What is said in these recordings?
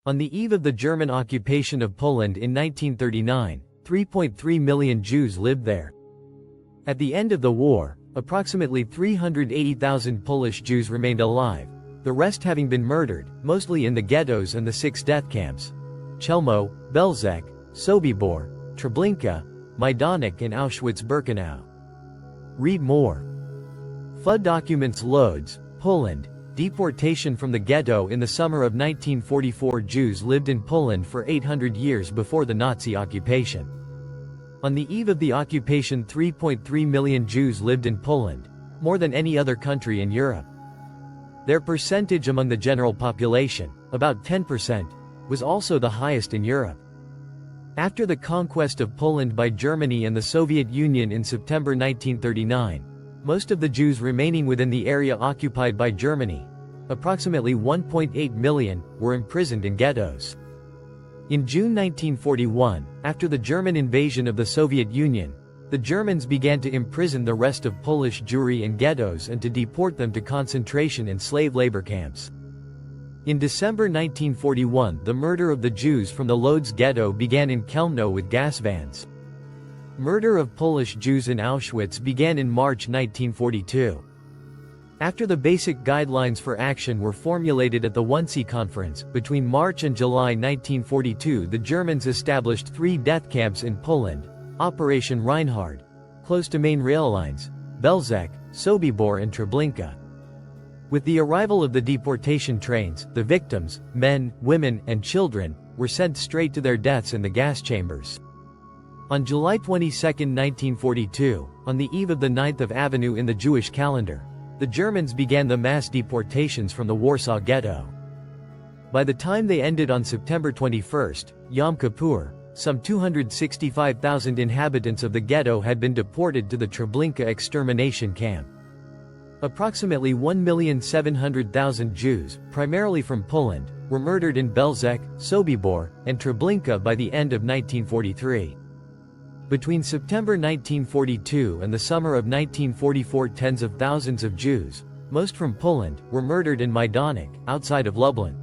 On the eve of the German occupation of Poland in 1939, 3.3 million Jews lived there. At the end of the war, approximately 380,000 Polish Jews remained alive, the rest having been murdered, mostly in the ghettos and the 6 death camps: Chelmno, Belzec, Sobibor, Treblinka, Majdanek and Auschwitz-Birkenau. Read more. FUD documents. Lodz, Poland. Deportation from the ghetto. In the summer of 1944, Jews lived in Poland for 800 years before the Nazi occupation. On the eve of the occupation, 3.3 million Jews lived in Poland, more than any other country in Europe. Their percentage among the general population, about 10%, was also the highest in Europe. After the conquest of Poland by Germany and the Soviet Union in September 1939, most of the Jews remaining within the area occupied by Germany, approximately 1.8 million, were imprisoned in ghettos. In June 1941, after the German invasion of the Soviet Union, the Germans began to imprison the rest of Polish Jewry in ghettos and to deport them to concentration and slave labor camps. In December 1941, the murder of the Jews from the Lodz ghetto began in Chelmno with gas vans. Murder of Polish Jews in Auschwitz began in March 1942. After the basic guidelines for action were formulated at the Wannsee Conference, between March and July 1942 the Germans established 3 death camps in Poland: Operation Reinhard, close to main rail lines, Belzec, Sobibor and Treblinka. With the arrival of the deportation trains, the victims, men, women, and children, were sent straight to their deaths in the gas chambers. On July 22, 1942, on the eve of the 9th of Avenue in the Jewish calendar, the Germans began the mass deportations from the Warsaw Ghetto. By the time they ended on September 21, Yom Kippur, some 265,000 inhabitants of the ghetto had been deported to the Treblinka extermination camp. Approximately 1,700,000 Jews, primarily from Poland, were murdered in Belzec, Sobibor, and Treblinka by the end of 1943. Between September 1942 and the summer of 1944, tens of thousands of Jews, most from Poland, were murdered in Majdanek, outside of Lublin.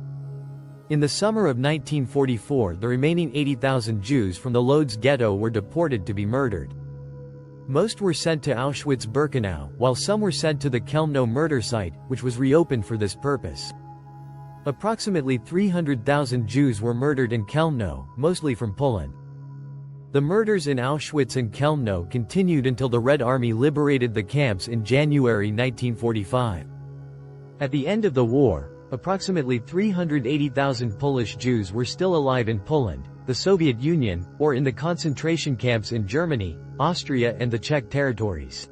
In the summer of 1944, the remaining 80,000 Jews from the Lodz ghetto were deported to be murdered. Most were sent to Auschwitz-Birkenau, while some were sent to the Chelmno murder site, which was reopened for this purpose. Approximately 300,000 Jews were murdered in Chelmno, mostly from Poland. The murders in Auschwitz and Chelmno continued until the Red Army liberated the camps in January 1945. At the end of the war, approximately 380,000 Polish Jews were still alive in Poland, the Soviet Union, or in the concentration camps in Germany, Austria and the Czech territories.